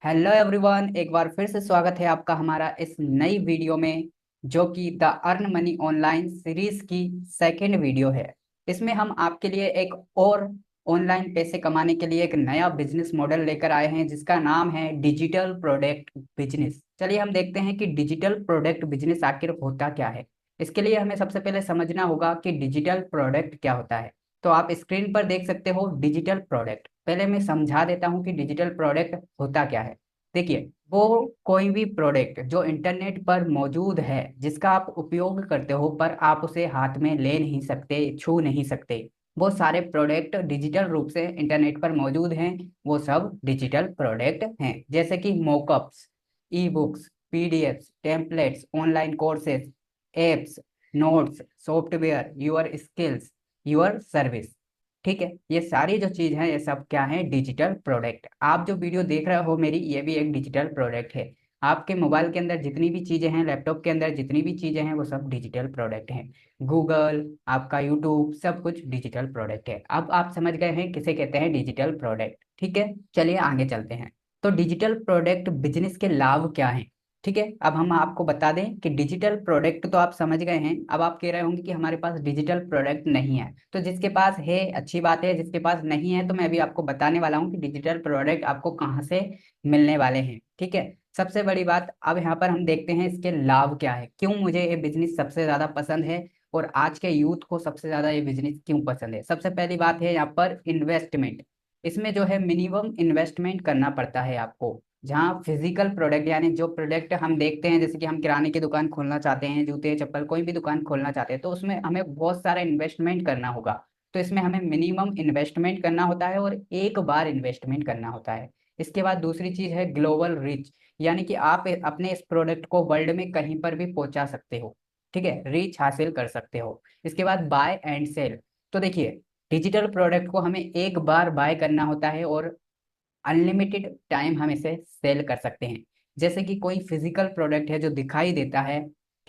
Hello everyone, एक बार फिर से स्वागत है आपका हमारा इस नई वीडियो में, जो कि the earn money online series की सेकंड वीडियो है। इसमें हम आपके लिए एक और ऑनलाइन पैसे कमाने के लिए एक नया बिजनेस मॉडल लेकर आए हैं, जिसका नाम है डिजिटल प्रोडक्ट बिजनेस। चलिए हम देखते हैं कि डिजिटल प्रोडक्ट बिजनेस आखिर होता क्या है। इसके लिए हमें सबसे पहले समझना होगा कि डिजिटल प्रोडक्ट क्या होता है। तो आप स्क्रीन पर देख सकते हो डिजिटल प्रोडक्ट। पहले मैं समझा देता हूँ कि डिजिटल प्रोडक्ट होता क्या है। देखिए, वो कोई भी प्रोडक्ट जो इंटरनेट पर मौजूद है, जिसका आप उपयोग करते हो पर आप उसे हाथ में ले नहीं सकते, छू नहीं सकते, वो सारे प्रोडक्ट डिजिटल रूप से इंटरनेट पर मौजूद हैं। वो सब डिजिटल प्रोडक्ट हैं, जैसे कि mockups, e books, PDFs, templates, online courses, apps, notes, software, your skills, your service. ठीक है, ये सारी जो चीज है ये सब क्या है? Digital product. आप जो वीडियो देख रहे हो मेरी, ये भी एक डिजिटल प्रोडक्ट है। आपके मोबाइल के अंदर जितनी भी चीजें हैं, लैपटॉप के अंदर जितनी भी चीजें हैं, वो सब डिजिटल प्रोडक्ट हैं। गूगल, आपका यूट्यूब, सब कुछ डिजिटल प्रोडक्ट है। अब आप समझ गए हैं किसे कहते हैं डिजिटल प्रोडक्ट। ठीक है, चलिए आगे चलते हैं। तो डिजिटल प्रोडक्ट बिजनेस के लाभ क्या हैं? ठीक है, अब हम आपको बता दें कि डिजिटल प्रोडक्ट तो आप समझ गए हैं। अब आप कह रहे होंगे कि हमारे पास डिजिटल प्रोडक्ट नहीं है। तो जिसके पास है अच्छी बात है, जिसके पास नहीं है तो मैं अभी आपको बताने वाला हूँ कि डिजिटल प्रोडक्ट आपको कहाँ से मिलने वाले हैं। ठीक है, सबसे बड़ी बात, अब यहाँ पर हम देखते हैं इसके लाभ क्या है, क्यों मुझे ये बिजनेस सबसे ज्यादा पसंद है और आज के यूथ को सबसे ज्यादा ये बिजनेस क्यों पसंद है। सबसे पहली बात है यहाँ पर इन्वेस्टमेंट। इसमें जो है मिनिमम इन्वेस्टमेंट करना पड़ता है आपको। जहाँ फिजिकल प्रोडक्ट यानी जो प्रोडक्ट हम देखते हैं, जैसे कि हम किराने की दुकान खोलना चाहते हैं, जूते चप्पल कोई भी दुकान खोलना चाहते हैं, तो उसमें हमें बहुत सारा इन्वेस्टमेंट करना होगा। तो इसमें हमें मिनिमम इन्वेस्टमेंट करना होता है और एक बार इन्वेस्टमेंट करना होता है। इसके बाद दूसरी चीज है ग्लोबल रीच, यानी कि आप अपने इस प्रोडक्ट को वर्ल्ड में कहीं पर भी पहुंचा सकते हो। ठीक है, रीच हासिल कर सकते हो। इसके बाद बाय एंड सेल। तो देखिए, डिजिटल प्रोडक्ट को हमें एक बार बाय करना होता है और अनलिमिटेड टाइम हम इसे सेल कर सकते हैं। जैसे कि कोई फिजिकल प्रोडक्ट है जो दिखाई देता है,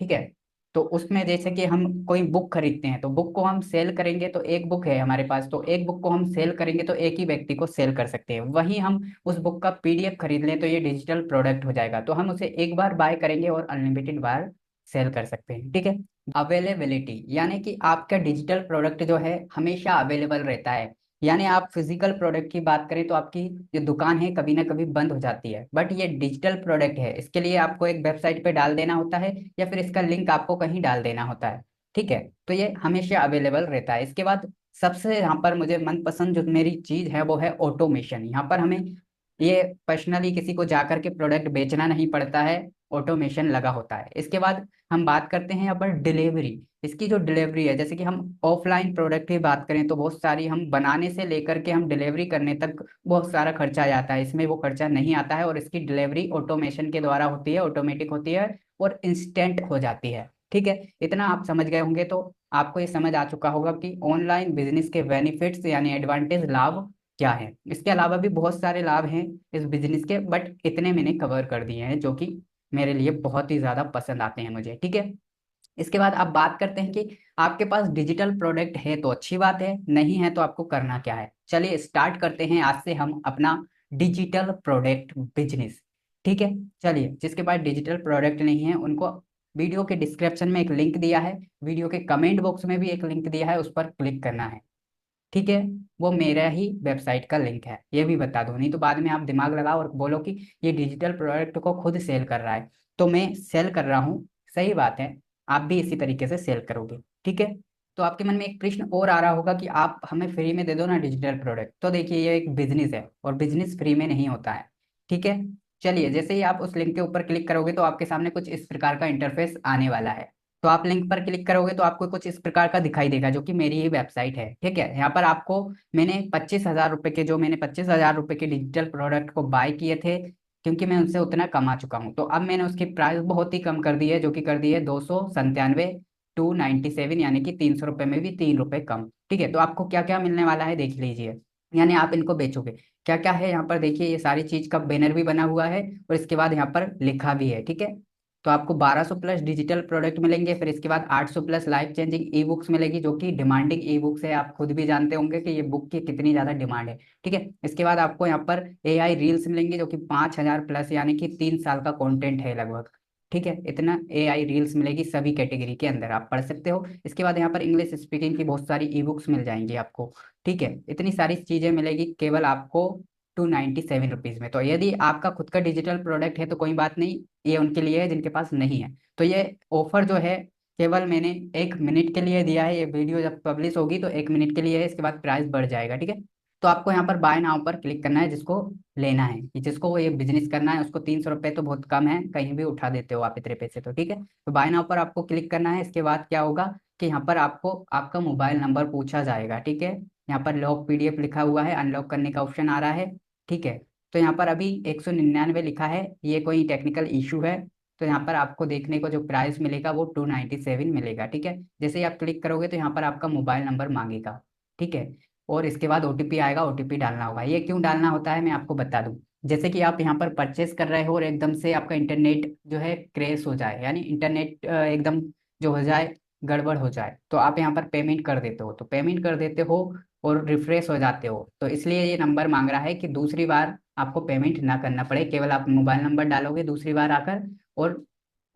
ठीक है, तो उसमें जैसे कि हम कोई बुक खरीदते हैं, तो बुक को हम सेल करेंगे, तो एक बुक है हमारे पास, तो एक बुक को हम सेल करेंगे तो एक ही व्यक्ति को सेल कर सकते हैं। वहीं हम उस बुक का पीडीएफ खरीद लें तो ये डिजिटल प्रोडक्ट हो जाएगा, तो हम उसे एक बार बाय करेंगे और अनलिमिटेड बार सेल कर सकते हैं। ठीक है, अवेलेबिलिटी, यानी कि आपका डिजिटल प्रोडक्ट जो है हमेशा अवेलेबल रहता है। यानी आप फिजिकल प्रोडक्ट की बात करें तो आपकी जो दुकान है कभी ना कभी बंद हो जाती है, बट ये डिजिटल प्रोडक्ट है, इसके लिए आपको एक वेबसाइट पे डाल देना होता है या फिर इसका लिंक आपको कहीं डाल देना होता है। ठीक है, तो ये हमेशा अवेलेबल रहता है। इसके बाद सबसे यहाँ पर मुझे मनपसंद जो मेरी चीज है वो है ऑटोमेशन। यहाँ पर हमें ये पर्सनली किसी को जाकर के प्रोडक्ट बेचना नहीं पड़ता है, ऑटोमेशन लगा होता है। इसके बाद हम बात करते हैं यहाँ पर डिलीवरी। इसकी जो डिलीवरी है, जैसे कि हम ऑफलाइन प्रोडक्ट की बात करें तो बहुत सारी, हम बनाने से लेकर के हम डिलीवरी करने तक बहुत सारा खर्चा आ जाता है, इसमें वो खर्चा नहीं आता है और इसकी डिलीवरी ऑटोमेशन के द्वारा होती है, ऑटोमेटिक होती है और इंस्टेंट हो जाती है। ठीक है, इतना आप समझ गए होंगे तो आपको ये समझ आ चुका होगा कि ऑनलाइन बिजनेस के बेनिफिट्स यानी एडवांटेज, लाभ क्या है। इसके अलावा भी बहुत सारे लाभ हैं इस बिजनेस के, बट इतने मैंने कवर कर दिए हैं जो कि मेरे लिए बहुत ही ज्यादा पसंद आते हैं मुझे। ठीक है, इसके बाद आप बात करते हैं कि आपके पास डिजिटल प्रोडक्ट है तो अच्छी बात है, नहीं है तो आपको करना क्या है। चलिए स्टार्ट करते हैं आज से हम अपना डिजिटल प्रोडक्ट बिजनेस। ठीक है, चलिए जिसके पास डिजिटल प्रोडक्ट नहीं है उनको वीडियो के डिस्क्रिप्शन में एक लिंक दिया है, वीडियो के कमेंट बॉक्स में भी एक लिंक दिया है, उस पर क्लिक करना है। ठीक है, वो मेरा ही वेबसाइट का लिंक है, ये भी बता दो, नहीं तो बाद में आप दिमाग लगाओ और बोलो कि ये डिजिटल प्रोडक्ट को खुद सेल कर रहा है। तो मैं सेल कर रहा हूँ, सही बात है, आप भी इसी तरीके से सेल करोगे। ठीक है, तो आपके मन में एक प्रश्न और आ रहा होगा कि आप हमें फ्री में दे दो ना डिजिटल प्रोडक्ट। तो देखिए, ये एक बिजनेस है और बिजनेस फ्री में नहीं होता है। ठीक है, चलिए जैसे ही आप उस लिंक के ऊपर क्लिक करोगे तो आपके सामने कुछ इस प्रकार का इंटरफेस आने वाला है। तो आप लिंक पर क्लिक करोगे तो आपको कुछ इस प्रकार का दिखाई देगा, जो कि मेरी ही वेबसाइट है। ठीक है, यहाँ पर आपको मैंने 25,000 रुपए के, जो मैंने 25,000 रुपए के डिजिटल प्रोडक्ट को बाय किए थे, क्योंकि मैं उनसे उतना कमा चुका हूँ, तो अब मैंने उसकी प्राइस बहुत ही कम कर दी है, जो कि कर दी है 297, 297, यानी कि 300 रुपये में भी 3 रुपए कम। ठीक है, तो आपको क्या क्या मिलने वाला है देख लीजिए, यानी आप इनको बेचोगे। क्या क्या है यहाँ पर देखिए, ये सारी चीज का बैनर भी बना हुआ है और इसके बाद यहाँ पर लिखा भी है। ठीक है, तो आपको 1200 प्लस डिजिटल प्रोडक्ट मिलेंगे। फिर इसके बाद 800 plus life changing e books मिलेगी, जो कि डिमांडिंग ई बुक्स है। आप खुद भी जानते होंगे कि ये बुक की कितनी ज्यादा डिमांड है, ठीक है। इसके बाद आपको यहाँ पर AI रील्स मिलेंगे, जो कि 5000 प्लस, यानी कि 3 साल का कंटेंट है लगभग, ठीक है। इतना AI रील्स मिलेगी सभी कैटेगरी के अंदर, आप पढ़ सकते हो। इसके बाद यहाँ पर इंग्लिश स्पीकिंग की बहुत सारी ई बुक्स मिल जाएंगी आपको, ठीक है। इतनी सारी चीजें मिलेगी केवल आपको 297 रुपीज में। तो यदि आपका खुद का डिजिटल प्रोडक्ट है तो कोई बात नहीं, ये उनके लिए है जिनके पास नहीं है। तो ये ऑफर जो है केवल मैंने 1 मिनट के लिए दिया है। ये वीडियो जब पब्लिश होगी तो 1 मिनट के लिए है, इसके बाद प्राइस बढ़ जाएगा, ठीक है। तो आपको यहाँ पर बाय नाउ पर क्लिक करना है, जिसको लेना है, कि जिसको ये बिजनेस करना है। उसको 300 रुपये तो बहुत कम है, कहीं भी उठा देते हो आप इतने पैसे, तो ठीक है। तो बाय नाउ पर आपको क्लिक करना है। इसके बाद क्या होगा कि यहाँ पर आपको आपका मोबाइल नंबर पूछा जाएगा, ठीक है। यहाँ पर लॉक PDF लिखा हुआ है, अनलॉक करने का ऑप्शन आ रहा है, ठीक है। तो यहाँ पर अभी 199 लिखा है, ये कोई टेक्निकल इशू है। तो यहाँ पर आपको देखने को जो प्राइस मिलेगा वो 297 मिलेगा, ठीक है। जैसे ही आप क्लिक करोगे तो यहाँ पर आपका मोबाइल नंबर मांगेगा, ठीक है। और इसके बाद OTP आएगा, OTP डालना होगा। ये क्यों डालना होता है मैं आपको बता दूं। जैसे कि आप यहाँ पर परचेस कर रहे हो और एकदम से आपका इंटरनेट जो है क्रैश हो जाए, यानी इंटरनेट एकदम जो हो जाए, गड़बड़ हो जाए, तो आप यहाँ पर पेमेंट कर देते हो। तो पेमेंट कर देते हो और रिफ्रेश हो जाते हो, तो इसलिए ये नंबर मांग रहा है कि दूसरी बार आपको पेमेंट ना करना पड़े। केवल आप मोबाइल नंबर डालोगे दूसरी बार आकर, और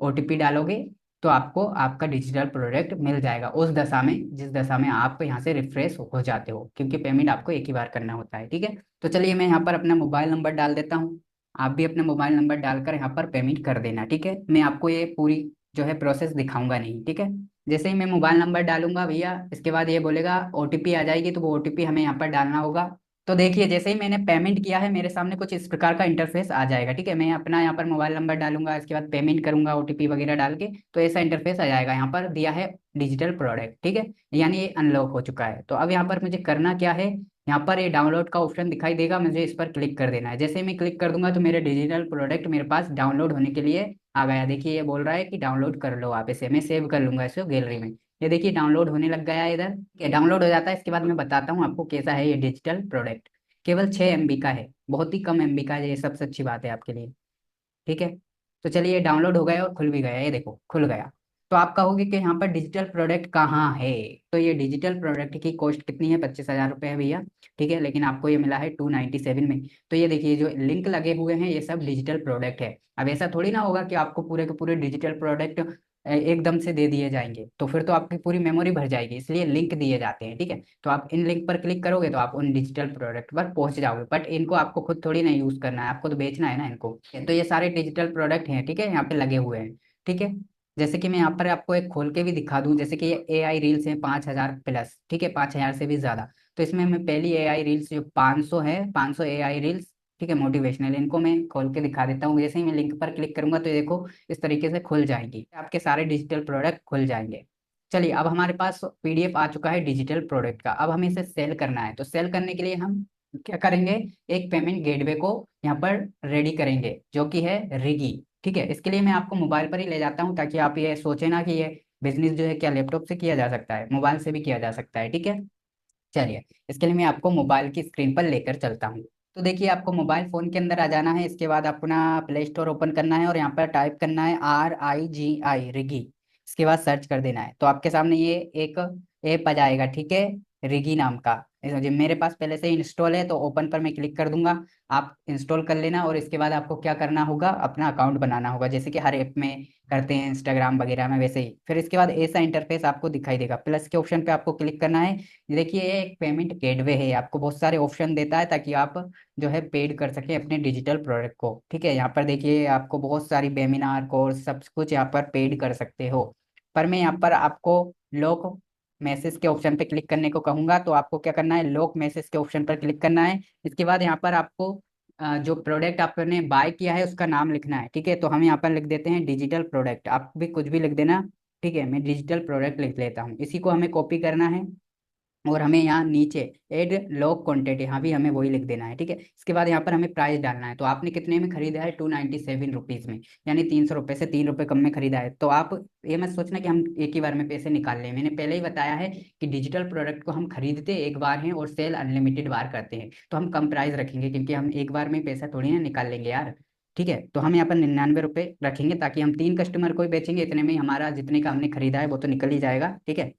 OTP डालोगे, तो आपको आपका डिजिटल प्रोडक्ट मिल जाएगा उस दशा में जिस दशा में आप यहाँ से रिफ्रेश हो जाते हो, क्योंकि पेमेंट आपको एक ही बार करना होता है, ठीक है। तो चलिए मैं यहाँ पर अपना मोबाइल नंबर डाल देता हूँ। आप भी अपना मोबाइल नंबर डालकर यहाँ पर पेमेंट कर देना, ठीक है। मैं आपको ये पूरी जो है प्रोसेस दिखाऊंगा नहीं, ठीक है। जैसे ही मैं मोबाइल नंबर डालूंगा भैया, इसके बाद ये बोलेगा OTP आ जाएगी, तो वो OTP हमें यहाँ पर डालना होगा। तो देखिए जैसे ही मैंने पेमेंट किया है, मेरे सामने कुछ इस प्रकार का इंटरफेस आ जाएगा, ठीक है। मैं अपना यहाँ पर मोबाइल नंबर डालूंगा, इसके बाद पेमेंट करूंगा OTP वगैरह डाल के, तो ऐसा इंटरफेस आ जाएगा। यहाँ पर दिया है डिजिटल प्रोडक्ट, ठीक है, यानी ये अनलॉक हो चुका है। तो अब यहाँ पर मुझे करना क्या है, यहाँ पर ये डाउनलोड का ऑप्शन दिखाई देगा, मुझे इस पर क्लिक कर देना है। जैसे ही मैं क्लिक कर दूंगा तो मेरे डिजिटल प्रोडक्ट मेरे पास डाउनलोड होने के लिए आ गया। देखिए ये बोल रहा है कि डाउनलोड कर लो आप इसे। मैं सेव कर लूंगा इसको गैलरी में। ये देखिए डाउनलोड होने लग गया है इधर, ये डाउनलोड हो जाता है। इसके बाद मैं बताता हूँ आपको कैसा है ये डिजिटल प्रोडक्ट। केवल 6 MB का है, बहुत ही कम MB का है, ये सबसे अच्छी बात है आपके लिए, ठीक है। तो चलिए ये डाउनलोड हो गया और खुल भी गया, ये देखो खुल गया। तो आप कहोगे कि यहाँ पर डिजिटल प्रोडक्ट कहाँ है। तो ये डिजिटल प्रोडक्ट की कॉस्ट कितनी है, 25,000 रुपये है भैया, ठीक है। लेकिन आपको ये मिला है 297 में। तो ये देखिए जो लिंक लगे हुए हैं ये सब डिजिटल प्रोडक्ट है। अब ऐसा थोड़ी ना होगा कि आपको पूरे के पूरे डिजिटल प्रोडक्ट एकदम से दे दिए जाएंगे, तो फिर तो आपकी पूरी मेमोरी भर जाएगी, इसलिए लिंक दिए जाते हैं, ठीक है। तो आप इन लिंक पर क्लिक करोगे तो आप उन डिजिटल प्रोडक्ट पर पहुंच जाओगे, बट इनको आपको खुद थोड़ी ना यूज करना है, आपको तो बेचना है ना इनको। तो ये सारे डिजिटल प्रोडक्ट हैं, ठीक है, यहाँ पे लगे हुए हैं, ठीक है। जैसे कि मैं यहाँ पर आपको एक खोल के भी दिखा दूं, जैसे कि ये AI रील्स है 5000 प्लस, ठीक है, 5000 से भी ज्यादा। तो इसमें मैं पहली AI रील्स जो 500 है, 500 AI रील्स, ठीक है, मोटिवेशनल, इनको मैं खोल के दिखा देता हूँ। जैसे ही मैं लिंक पर क्लिक करूंगा तो ये देखो इस तरीके से खुल जाएंगी, आपके सारे डिजिटल प्रोडक्ट खुल जाएंगे। चलिए अब हमारे पास PDF आ चुका है डिजिटल प्रोडक्ट का। अब हमें इसे सेल करना है, तो सेल करने के लिए हम क्या करेंगे, एक पेमेंट गेटवे को यहाँ पर रेडी करेंगे, जो कि है रिगी, ठीक है। इसके लिए मैं आपको मोबाइल पर ही ले जाता हूँ, ताकि आप ये सोचे ना कि ये बिजनेस जो है क्या लैपटॉप से किया जा सकता है, मोबाइल से भी किया जा सकता है, ठीक है। चलिए इसके लिए मैं आपको मोबाइल की स्क्रीन पर लेकर चलता हूँ। तो देखिए आपको मोबाइल फोन के अंदर आ जाना है। इसके बाद अपना प्ले स्टोर ओपन करना है और यहाँ पर टाइप करना है RIGI रिगी। इसके बाद सर्च कर देना है, तो आपके सामने ये एक ऐप आ जाएगा, ठीक है, रिगी नाम का। जो मेरे पास पहले से इंस्टॉल है, तो ओपन पर मैं क्लिक कर दूंगा। आप इंस्टॉल कर लेना, और इसके बाद आपको क्या करना होगा, अपना अकाउंट बनाना होगा, जैसे कि हर ऐप में करते हैं इंस्टाग्राम वगैरह में, वैसे ही। फिर इसके बाद ऐसा इंटरफेस आपको दिखाई देगा, प्लस के ऑप्शन पे आपको क्लिक करना है। देखिए ये एक पेमेंट गेटवे है, आपको बहुत सारे ऑप्शन देता है ताकि आप जो है पेड कर सके अपने डिजिटल प्रोडक्ट को, ठीक है। यहाँ पर देखिए आपको बहुत सारी वेबिनार कोर्स सब कुछ यहाँ पर पेड कर सकते हो। पर मैं यहाँ पर आपको लॉक मैसेज के ऑप्शन पे क्लिक करने को कहूंगा। तो आपको क्या करना है, लॉक मैसेज के ऑप्शन पर क्लिक करना है। इसके बाद यहाँ पर आपको जो प्रोडक्ट आपने बाय किया है उसका नाम लिखना है, ठीक है। तो हम यहाँ पर लिख देते हैं डिजिटल प्रोडक्ट, आप भी कुछ भी लिख देना, ठीक है। मैं डिजिटल प्रोडक्ट लिख लेता हूँ, इसी को हमें कॉपी करना है। और हमें यहाँ नीचे एड लॉग कंटेंट, यहाँ भी हमें वही लिख देना है, ठीक है। इसके बाद यहाँ पर हमें प्राइस डालना है। तो आपने कितने में खरीदा है, 297 रुपीज में, यानी 300 रुपये से 3 रुपये कम में खरीदा है। तो आप ये मत सोचना कि हम एक ही बार में पैसे निकाल लें। मैंने पहले ही बताया है कि डिजिटल प्रोडक्ट को हम खरीदते एक बार हैं और सेल अनलिमिटेड बार करते हैं। तो हम कम प्राइस रखेंगे, क्योंकि हम एक बार में पैसा थोड़ी ना निकाल लेंगे यार, ठीक है, तो हम यहाँ पर 99 रुपये रखेंगे ताकि हम 3 कस्टमर को ही बेचेंगे, इतने में ही हमारा जितने का हमने खरीदा है वो तो निकल ही जाएगा। ठीक है,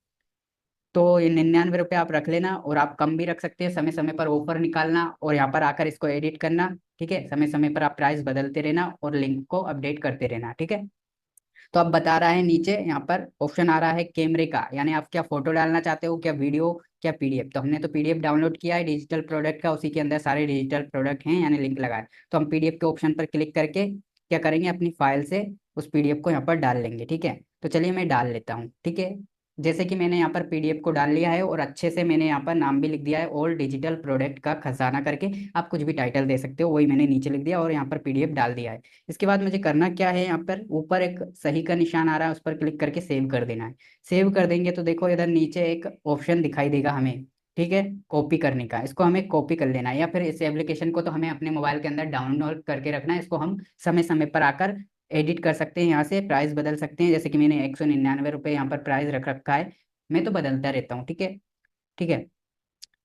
तो ये 99 रुपये आप रख लेना, और आप कम भी रख सकते हैं, समय समय पर ऑफर निकालना और यहाँ पर आकर इसको एडिट करना। ठीक है, समय समय पर आप प्राइस बदलते रहना और लिंक को अपडेट करते रहना। ठीक है, तो अब बता रहा है नीचे यहाँ पर ऑप्शन आ रहा है कैमरे का, यानी आप क्या फोटो डालना चाहते हो, क्या वीडियो, क्या पीडीएफ। तो हमने तो पीडीएफ डाउनलोड किया है डिजिटल प्रोडक्ट का, उसी के अंदर सारे डिजिटल प्रोडक्ट हैं, यानी लिंक लगाए। तो हम पीडीएफ के ऑप्शन पर क्लिक करके क्या करेंगे, अपनी फाइल से उस पीडीएफ को यहाँ पर डाल लेंगे। ठीक है, तो चलिए मैं डाल लेता हूँ। ठीक है, जैसे कि मैंने यहाँ पर पीडीएफ को डाल लिया है और अच्छे से मैंने यहाँ पर नाम भी लिख दिया है, ऑल डिजिटल प्रोडक्ट का खजाना करके। आप कुछ भी टाइटल दे सकते हो, वही मैंने नीचे लिख दिया और यहाँ पर पीडीएफ डाल दिया है। इसके बाद मुझे करना क्या है, यहाँ पर ऊपर एक सही का निशान आ रहा है, उस पर क्लिक करके सेव कर देना है। सेव कर देंगे तो देखो इधर नीचे एक ऑप्शन दिखाई देगा हमें। ठीक है, कॉपी करने का, इसको हमें कॉपी कर लेना है, या फिर इस एप्लीकेशन को तो हमें अपने मोबाइल के अंदर डाउनलोड करके रखना है। इसको हम समय समय पर आकर एडिट कर सकते हैं, यहाँ से प्राइस बदल सकते हैं, जैसे कि मैंने 199 रुपये यहाँ पर प्राइस रख रखा है। मैं तो बदलता रहता हूँ। ठीक है, ठीक है।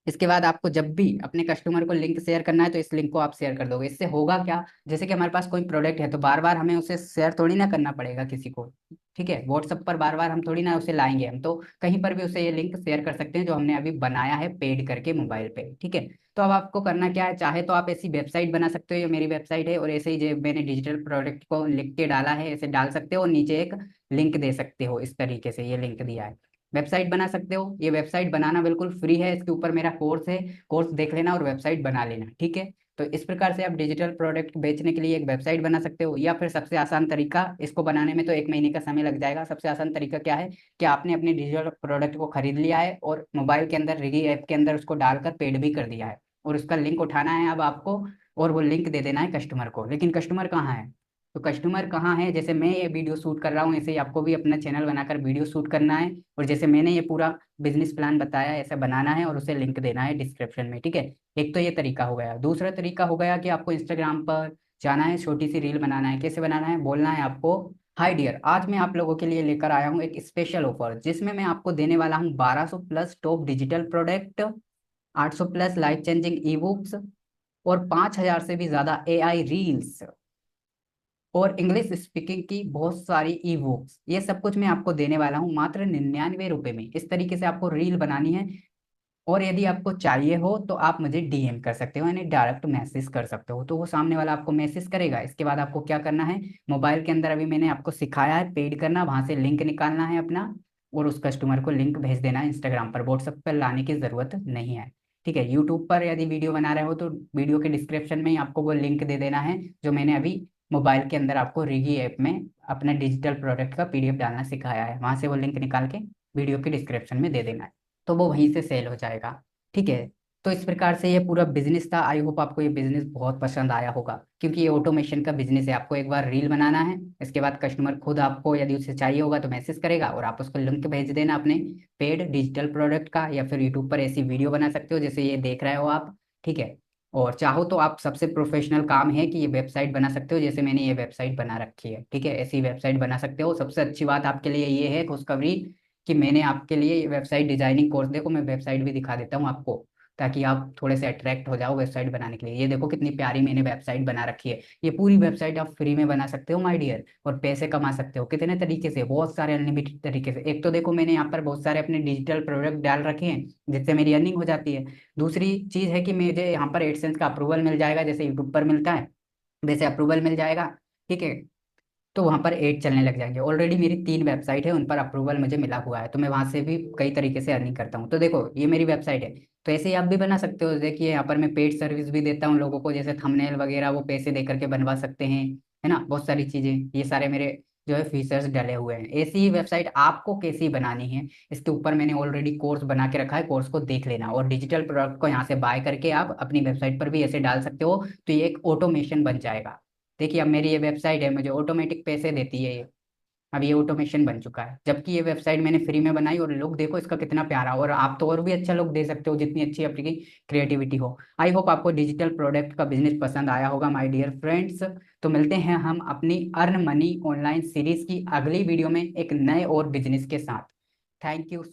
इसके बाद आपको जब भी अपने कस्टमर को लिंक शेयर करना है तो इस लिंक को आप शेयर कर दोगे। इससे होगा क्या, जैसे कि हमारे पास कोई प्रोडक्ट है तो बार बार हमें उसे शेयर थोड़ी ना करना पड़ेगा किसी को। ठीक है, व्हाट्सएप पर बार बार हम थोड़ी ना उसे लाएंगे, हम तो कहीं पर भी उसे ये लिंक शेयर कर सकते हैं जो हमने अभी बनाया है पेड करके मोबाइल पे। ठीक है, तो अब आपको करना क्या है, चाहे तो आप ऐसी वेबसाइट बना सकते हो, ये मेरी वेबसाइट है, और ऐसे ही जो मैंने डिजिटल प्रोडक्ट को लिख के डाला है ऐसे डाल सकते हो, और नीचे एक लिंक दे सकते हो। इस तरीके से ये लिंक दिया है, वेबसाइट बना सकते हो। ये वेबसाइट बनाना बिल्कुल फ्री है, इसके ऊपर मेरा कोर्स है, कोर्स देख लेना और वेबसाइट बना लेना। ठीक है, तो इस प्रकार से आप डिजिटल प्रोडक्ट बेचने के लिए एक वेबसाइट बना सकते हो। या फिर सबसे आसान तरीका, इसको बनाने में तो 1 महीने का समय लग जाएगा, सबसे आसान तरीका क्या है कि आपने अपने डिजिटल प्रोडक्ट को खरीद लिया है और मोबाइल के अंदर रिगी ऐप के अंदर उसको डालकर पेड भी कर दिया है, और उसका लिंक उठाना है अब आपको, और वो लिंक दे देना है कस्टमर को। लेकिन कस्टमर कहाँ है, तो कस्टमर कहाँ है, जैसे मैं ये वीडियो शूट कर रहा हूँ ऐसे ही आपको भी अपना चैनल बनाकर वीडियो शूट करना है, और जैसे मैंने ये पूरा बिजनेस प्लान बताया ऐसा बनाना है और उसे लिंक देना है डिस्क्रिप्शन में। ठीक है, एक तो ये तरीका हो गया। दूसरा तरीका हो गया कि आपको इंस्टाग्राम पर जाना है, छोटी सी रील बनाना है। कैसे बनाना है, बोलना है आपको, हाय डियर, आज मैं आप लोगों के लिए लेकर आया हूँ एक स्पेशल ऑफर, जिसमें मैं आपको देने वाला हूँ 1200 plus top digital product, 800 plus life changing e books, और 5000 से भी ज्यादा एआई रील्स, और इंग्लिश स्पीकिंग की बहुत सारी ई बुक्स। ये सब कुछ मैं आपको देने वाला हूँ मात्र 99 रुपए में। इस तरीके से आपको रील बनानी है, और यदि आपको चाहिए हो तो आप मुझे डीएम कर सकते हो, यानी डायरेक्ट मैसेज कर सकते हो, तो वो सामने वाला आपको मैसेज करेगा। इसके बाद आपको क्या करना है, मोबाइल के अंदर अभी मैंने आपको सिखाया है पेड करना, वहां से लिंक निकालना है अपना, और उस कस्टमर को लिंक भेज देना है इंस्टाग्राम पर, व्हाट्सएप पर लाने की जरूरत नहीं है। ठीक है, यूट्यूब पर यदि वीडियो बना रहे हो तो वीडियो के डिस्क्रिप्शन में ही आपको वो लिंक दे देना है जो मैंने अभी मोबाइल के अंदर आपको रिगी ऐप में अपना डिजिटल प्रोडक्ट का पीडीएफ डालना सिखाया है, वहां से वो लिंक निकाल के वीडियो के डिस्क्रिप्शन में दे देना है, तो वो वहीं से सेल हो जाएगा। ठीक है, तो इस प्रकार से ये पूरा बिजनेस था। आई होप आपको ये बिजनेस बहुत पसंद आया होगा, क्योंकि ये ऑटोमेशन का बिजनेस है। आपको एक बार रील बनाना है, इसके बाद कस्टमर खुद आपको यदि उसे चाहिए होगा तो मैसेज करेगा, और आप उसको लिंक भेज देना अपने पेड डिजिटल प्रोडक्ट का, या फिर यूट्यूब पर ऐसी वीडियो बना सकते हो जैसे ये देख रहे हो आप। ठीक है, और चाहो तो आप सबसे प्रोफेशनल काम है कि ये वेबसाइट बना सकते हो, जैसे मैंने ये वेबसाइट बना रखी है। ठीक है, ऐसी वेबसाइट बना सकते हो। सबसे अच्छी बात आपके लिए ये है खुशखबरी कि मैंने आपके लिए वेबसाइट डिजाइनिंग कोर्स, देखो मैं वेबसाइट भी दिखा देता हूँ आपको, ताकि आप थोड़े से अट्रैक्ट हो जाओ वेबसाइट बनाने के लिए। ये देखो कितनी प्यारी मैंने वेबसाइट बना रखी है। ये पूरी वेबसाइट आप फ्री में बना सकते हो माय डियर, और पैसे कमा सकते हो कितने तरीके से, बहुत सारे अनलिमिटेड तरीके से। एक तो देखो मैंने यहाँ पर बहुत सारे अपने डिजिटल प्रोडक्ट डाल रखे हैं जिससे मेरी अर्निंग हो जाती है। दूसरी चीज है कि मुझे यहाँ पर एडसेंस का अप्रूवल मिल जाएगा, जैसे यूट्यूब पर मिलता है वैसे अप्रूवल मिल जाएगा। ठीक है, तो वहाँ पर एड चलने लग जाएंगे। ऑलरेडी मेरी 3 वेबसाइट है, उन पर अप्रूवल मुझे मिला हुआ है, तो मैं वहाँ से भी कई तरीके से अर्निंग करता हूँ। तो देखो ये मेरी वेबसाइट है, तो ऐसे ही आप भी बना सकते हो। देखिए यहाँ पर मैं पेड सर्विस भी देता हूँ लोगों को, जैसे थंबनेल वगैरह वो पैसे दे करके बनवा सकते हैं, है ना, बहुत सारी चीज़ें। ये सारे मेरे जो है फीचर्स डले हुए हैं। ऐसी ही वेबसाइट आपको कैसी बनानी है, इसके ऊपर मैंने ऑलरेडी कोर्स बना के रखा है, कोर्स को देख लेना, और डिजिटल प्रोडक्ट को यहाँ से बाय करके आप अपनी वेबसाइट पर भी ऐसे डाल सकते हो, तो ये एक ऑटोमेशन बन जाएगा। देखिए अब मेरी ये वेबसाइट है, मुझे ऑटोमेटिक पैसे देती है ये, अब ये ऑटोमेशन बन चुका है। जबकि ये वेबसाइट मैंने फ्री में बनाई, और लुक देखो इसका कितना प्यारा, और आप तो और भी अच्छा लुक दे सकते हो जितनी अच्छी आपकी क्रिएटिविटी हो। आई होप आपको डिजिटल प्रोडक्ट का बिजनेस पसंद आया होगा माय डियर फ्रेंड्स। तो मिलते हैं हम अपनी अर्न मनी ऑनलाइन सीरीज की अगली वीडियो में एक नए और बिजनेस के साथ। Thank you.